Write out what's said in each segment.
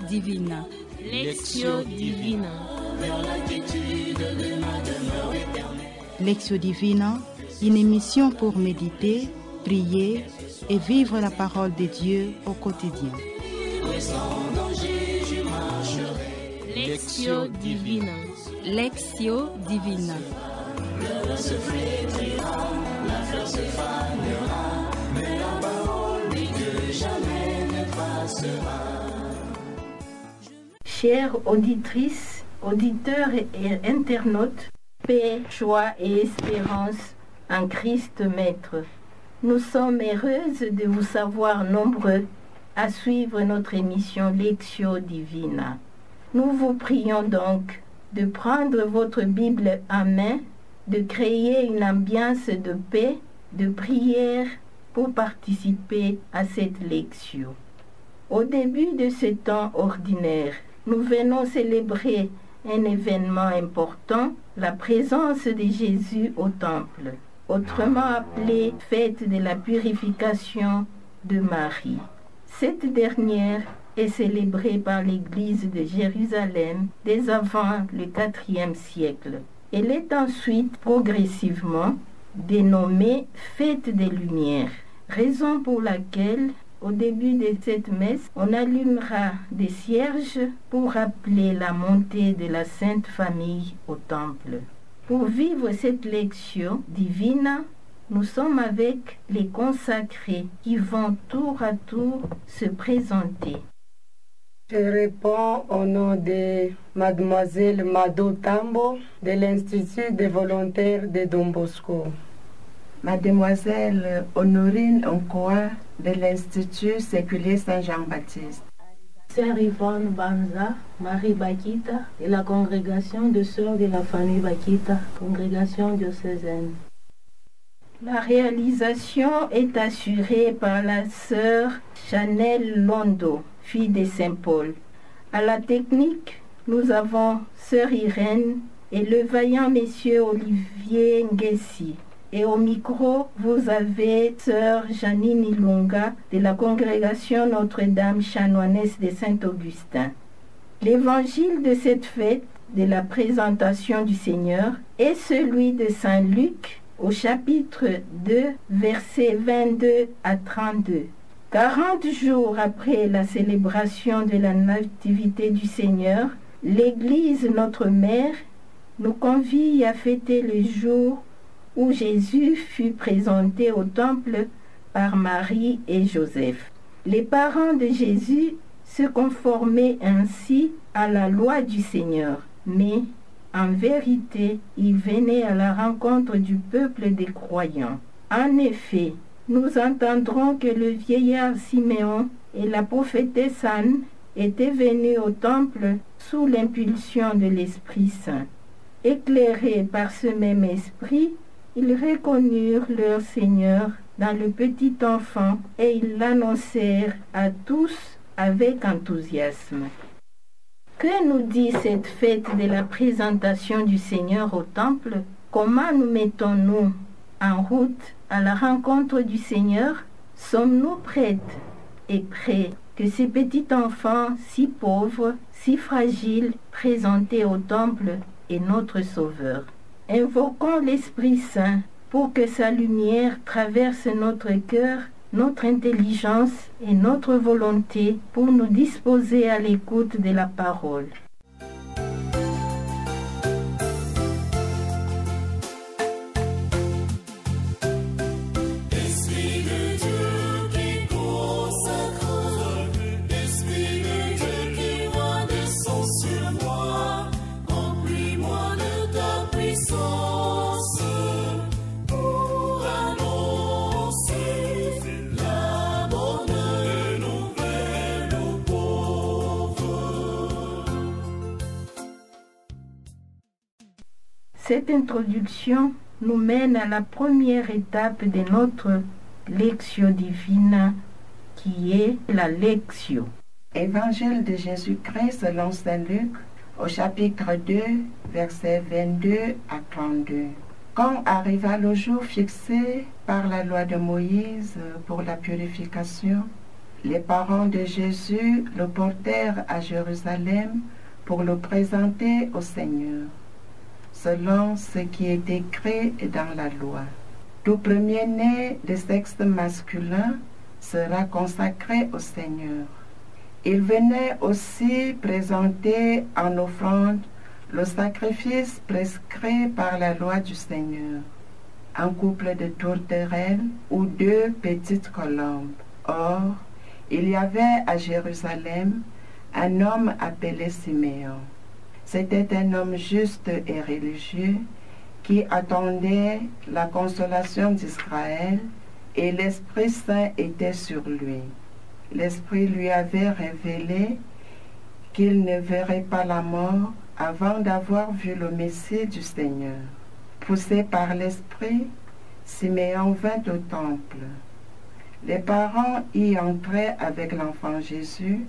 divina. Lectio Divina. Lectio Divina, une émission pour méditer, prier et vivre la parole de Dieu au quotidien. Lectio Divina. Lectio Divina. Le se flétrira, la fleur se fanera, mais la parole dit que jamais ne passera. Chères auditrices, auditeurs et internautes, paix, joie et espérance en Christ Maître. Nous sommes heureuses de vous savoir nombreux à suivre notre émission Lectio Divina. Nous vous prions donc de prendre votre Bible en main, de créer une ambiance de paix, de prière pour participer à cette lecture. Au début de ce temps ordinaire, nous venons célébrer un événement important, la présence de Jésus au temple, autrement appelée fête de la purification de Marie. Cette dernière est célébrée par l'Église de Jérusalem dès avant le IVe siècle. Elle est ensuite progressivement dénommée Fête des Lumières, raison pour laquelle au début de cette messe, on allumera des cierges pour rappeler la montée de la Sainte Famille au temple. Pour vivre cette lectio divina, nous sommes avec les consacrés qui vont tour à tour se présenter. Je réponds au nom de Mademoiselle Mado Tambo de l'Institut des volontaires de Don Bosco. Mademoiselle Honorine Onkoa de l'Institut séculier Saint-Jean-Baptiste. Sœur Yvonne Banza, Marie Bakita de la congrégation de sœurs de la famille Bakita, congrégation diocésaine. La réalisation est assurée par la sœur Chanel Londo, fille de Saint-Paul. À la technique, nous avons sœur Irène et le vaillant monsieur Olivier Nguessi. Et au micro, vous avez sœur Janine Ilunga de la congrégation Notre-Dame chanoinesse de Saint-Augustin. L'évangile de cette fête de la présentation du Seigneur est celui de Saint Luc au chapitre 2, versets 22 à 32. 40 jours après la célébration de la nativité du Seigneur, l'Église, notre Mère, nous convie à fêter le jour où Jésus fut présenté au temple par Marie et Joseph. Les parents de Jésus se conformaient ainsi à la loi du Seigneur, mais en vérité, ils venaient à la rencontre du peuple des croyants. En effet, nous entendrons que le vieillard Siméon et la prophétesse Anne étaient venus au temple sous l'impulsion de l'Esprit Saint. Éclairés par ce même esprit, ils reconnurent leur Seigneur dans le petit enfant et ils l'annoncèrent à tous avec enthousiasme. Que nous dit cette fête de la présentation du Seigneur au temple? Comment nous mettons-nous en route à la rencontre du Seigneur? Sommes-nous prêtes et prêts que ce petit enfant si pauvre, si fragile, présenté au temple est notre Sauveur? Invoquons l'Esprit Saint pour que sa lumière traverse notre cœur, notre intelligence et notre volonté pour nous disposer à l'écoute de la parole. Cette introduction nous mène à la première étape de notre Lectio Divina, qui est la Lectio. Évangile de Jésus-Christ selon Saint Luc, au chapitre 2, versets 22 à 32. Quand arriva le jour fixé par la loi de Moïse pour la purification, les parents de Jésus le portèrent à Jérusalem pour le présenter au Seigneur, selon ce qui est écrit dans la loi. Tout premier-né de sexe masculin sera consacré au Seigneur. Il venait aussi présenter en offrande le sacrifice prescrit par la loi du Seigneur, un couple de tourterelles ou 2 petites colombes. Or, il y avait à Jérusalem un homme appelé Siméon. C'était un homme juste et religieux qui attendait la consolation d'Israël, et l'Esprit Saint était sur lui. L'Esprit lui avait révélé qu'il ne verrait pas la mort avant d'avoir vu le Messie du Seigneur. Poussé par l'Esprit, Siméon vint au temple. Les parents y entraient avec l'enfant Jésus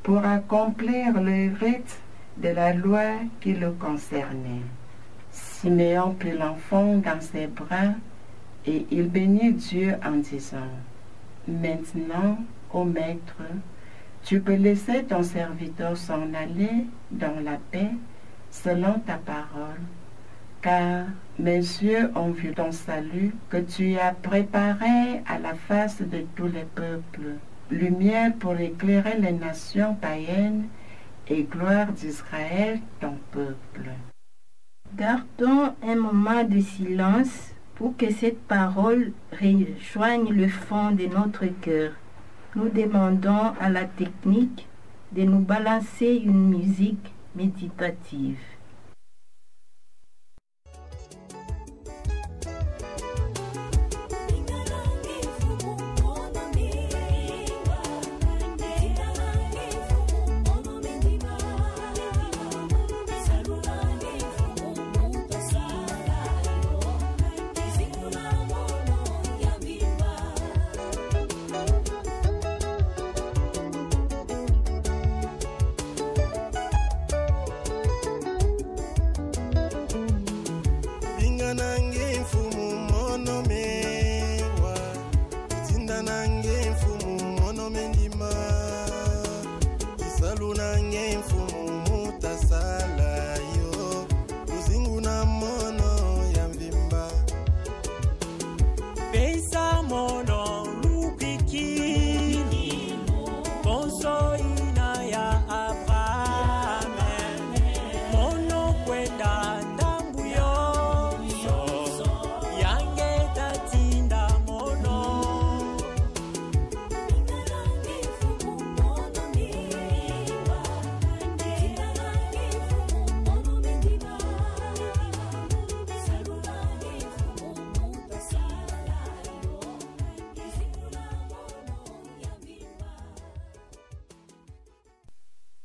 pour accomplir le rite de la loi qui le concernait. Siméon prit l'enfant dans ses bras et il bénit Dieu en disant: « Maintenant, ô Maître, tu peux laisser ton serviteur s'en aller dans la paix selon ta parole, car mes yeux ont vu ton salut que tu as préparé à la face de tous les peuples, lumière pour éclairer les nations païennes et gloire d'Israël, ton peuple. » Gardons un moment de silence pour que cette parole rejoigne le fond de notre cœur. Nous demandons à la technique de nous balancer une musique méditative.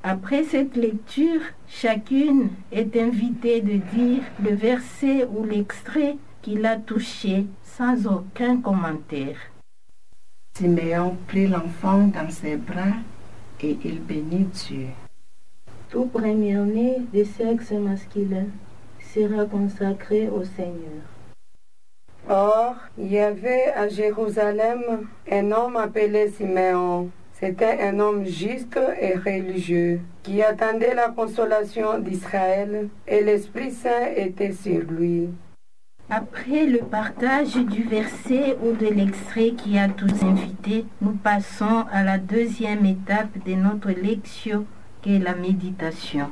Après cette lecture, chacune est invitée de dire le verset ou l'extrait qui l'a touché sans aucun commentaire. Siméon prit l'enfant dans ses bras et il bénit Dieu. Tout premier-né de sexe masculin sera consacré au Seigneur. Or, il y avait à Jérusalem un homme appelé Siméon. C'était un homme juste et religieux qui attendait la consolation d'Israël et l'Esprit Saint était sur lui. Après le partage du verset ou de l'extrait qui a tous invités, nous passons à la deuxième étape de notre lecture qui est la méditation.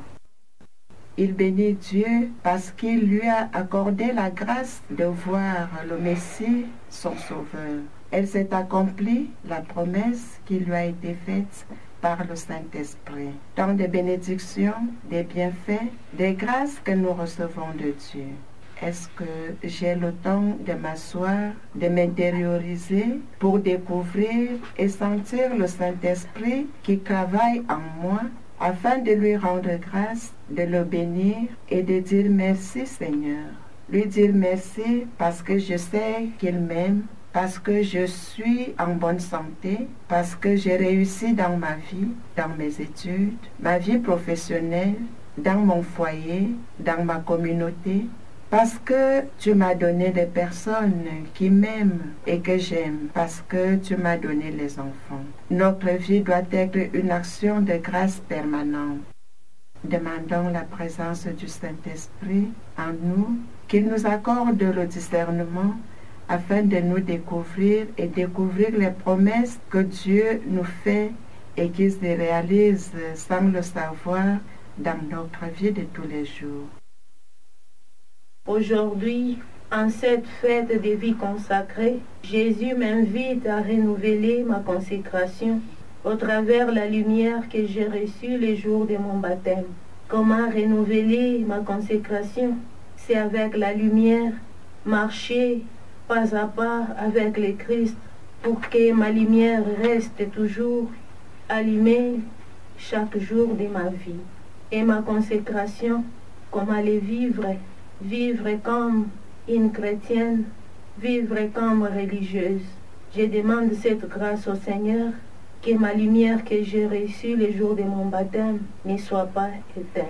Il bénit Dieu parce qu'il lui a accordé la grâce de voir le Messie, son Sauveur. Elle s'est accomplie, la promesse qui lui a été faite par le Saint-Esprit. Tant de bénédictions, des bienfaits, des grâces que nous recevons de Dieu. Est-ce que j'ai le temps de m'asseoir, de m'intérioriser pour découvrir et sentir le Saint-Esprit qui travaille en moi afin de lui rendre grâce, de le bénir et de dire merci Seigneur. Lui dire merci parce que je sais qu'il m'aime, parce que je suis en bonne santé, parce que j'ai réussi dans ma vie, dans mes études, ma vie professionnelle, dans mon foyer, dans ma communauté. Parce que tu m'as donné des personnes qui m'aiment et que j'aime, parce que tu m'as donné les enfants. Notre vie doit être une action de grâce permanente. Demandons la présence du Saint-Esprit en nous, qu'il nous accorde le discernement afin de nous découvrir et découvrir les promesses que Dieu nous fait et qu'il se réalise sans le savoir dans notre vie de tous les jours. Aujourd'hui, en cette fête de vie consacrée, Jésus m'invite à renouveler ma consécration au travers la lumière que j'ai reçue le jour de mon baptême. Comment renouveler ma consécration? C'est avec la lumière, marcher pas à pas avec le Christ pour que ma lumière reste toujours allumée chaque jour de ma vie. Et ma consécration, comment le vivre? Vivre comme une chrétienne, vivre comme religieuse. Je demande cette grâce au Seigneur, que ma lumière que j'ai reçue le jour de mon baptême ne soit pas éteinte.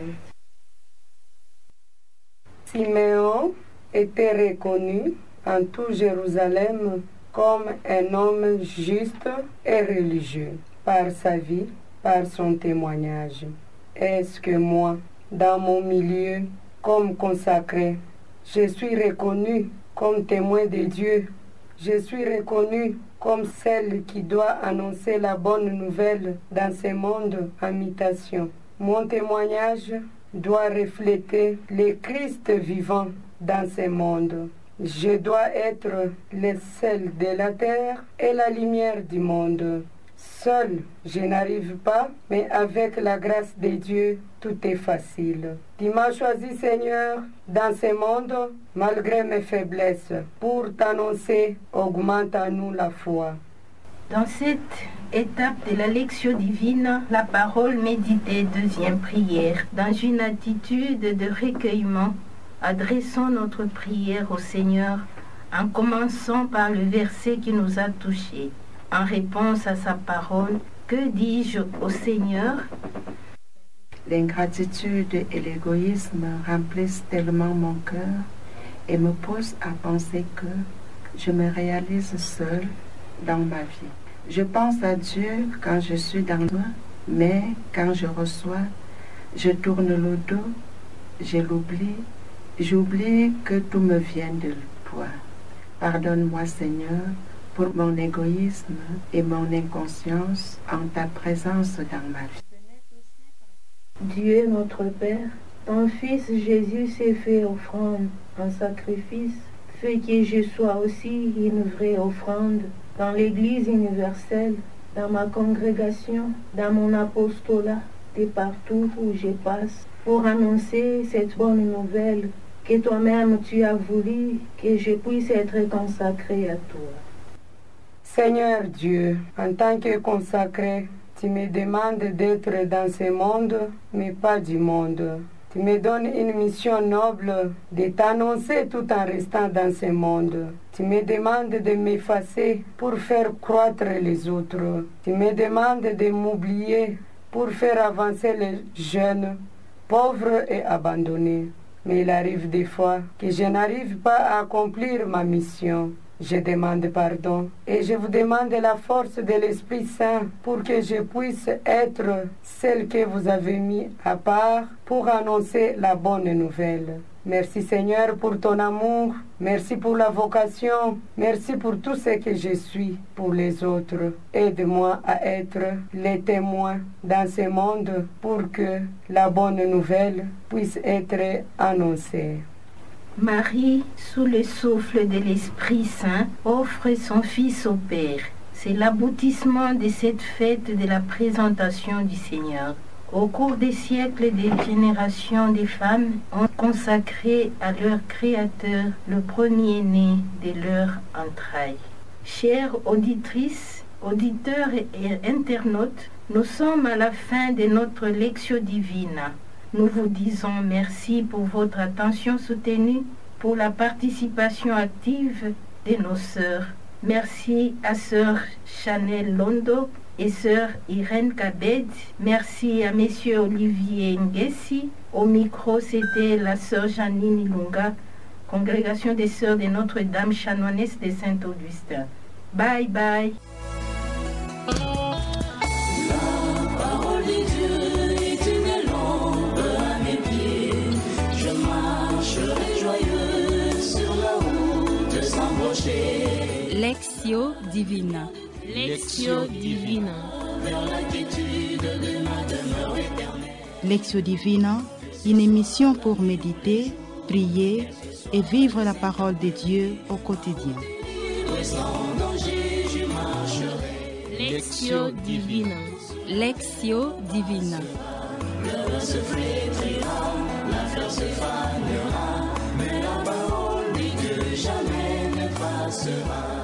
Siméon était reconnu en tout Jérusalem comme un homme juste et religieux par sa vie, par son témoignage. Est-ce que moi, dans mon milieu, comme consacré, je suis reconnu comme témoin de Dieu? Je suis reconnue comme celle qui doit annoncer la bonne nouvelle dans ce monde en mutation. Mon témoignage doit refléter le Christ vivant dans ce monde. Je dois être le sel de la terre et la lumière du monde. Seul, je n'arrive pas, mais avec la grâce de Dieu, tout est facile. Tu m'as choisi, Seigneur, dans ce monde, malgré mes faiblesses, pour t'annoncer, augmente en nous la foi. Dans cette étape de la lecture divine, la parole méditée, deuxième prière, dans une attitude de recueillement, adressons notre prière au Seigneur en commençant par le verset qui nous a touchés. En réponse à sa parole, que dis-je au Seigneur? L'ingratitude et l'égoïsme remplissent tellement mon cœur et me poussent à penser que je me réalise seule dans ma vie. Je pense à Dieu quand je suis dans moi, mais quand je reçois, je tourne le dos, je l'oublie, j'oublie que tout me vient de toi. Pardonne-moi, Seigneur, pour mon égoïsme et mon inconscience en ta présence dans ma vie. Dieu notre Père, ton Fils Jésus s'est fait offrande en sacrifice, fait que je sois aussi une vraie offrande dans l'Église universelle, dans ma congrégation, dans mon apostolat, et partout où je passe, pour annoncer cette bonne nouvelle que toi-même tu as voulu que je puisse être consacré à toi. Seigneur Dieu, en tant que consacré, tu me demandes d'être dans ce monde, mais pas du monde. Tu me donnes une mission noble de t'annoncer tout en restant dans ce monde. Tu me demandes de m'effacer pour faire croître les autres. Tu me demandes de m'oublier pour faire avancer les jeunes, pauvres et abandonnés. Mais il arrive des fois que je n'arrive pas à accomplir ma mission. Je demande pardon et je vous demande la force de l'Esprit Saint pour que je puisse être celle que vous avez mis à part pour annoncer la bonne nouvelle. Merci Seigneur pour ton amour, merci pour la vocation, merci pour tout ce que je suis pour les autres. Aide-moi à être les témoins dans ce monde pour que la bonne nouvelle puisse être annoncée. Marie, sous le souffle de l'Esprit Saint, offre son Fils au Père. C'est l'aboutissement de cette fête de la présentation du Seigneur. Au cours des siècles, des générations de femmes ont consacré à leur Créateur le premier-né de leur entrailles. Chères auditrices, auditeurs et internautes, nous sommes à la fin de notre lecture divine. Nous vous disons merci pour votre attention soutenue, pour la participation active de nos sœurs. Merci à sœur Chanel Londo et sœur Irène Kabed. Merci à monsieur Olivier Nguessi. Au micro, c'était la sœur Janine Ilunga. Congrégation des Sœurs de Notre-Dame chanoinesse de Saint-Augustin. Bye bye. Lectio Divina. Lectio Divina. Lectio Divina, une émission pour méditer, prier et vivre la parole de Dieu au quotidien. Lectio Divina. Lectio Divina. Le se flétrira, la fleur se fanera, mais la parole dit que jamais ne passera.